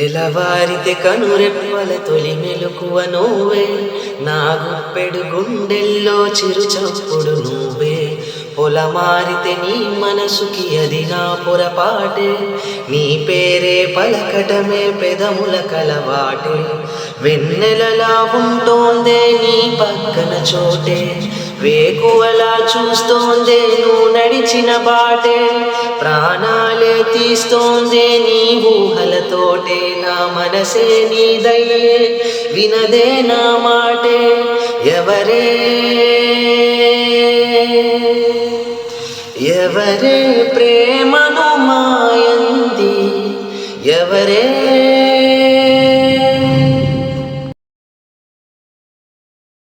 తెలవారితే కనురెప్పల తొలి మెలకువ నువ్వే, నా గుప్పెడు గుండెల్లో చిరుచప్పుడు నువ్వే. పొలమారితే నీ మనసుకి అది నా పొరపాటే, నీ పేరే పలకటమే పెదముల కలవాటే. వెన్నెలలా ఉంటోందే నీ పక్కన చోటే, వేకువలా చూస్తోందే నువ్వు నడిచిన బాటే. ప్రాణాలే తీస్తోందే నీ ఊహలతోటే, నా మనసే నీదయ్యే వినదే నా మాటే. ఎవరే ఎవరే ప్రేమను మాయంది, ఎవరే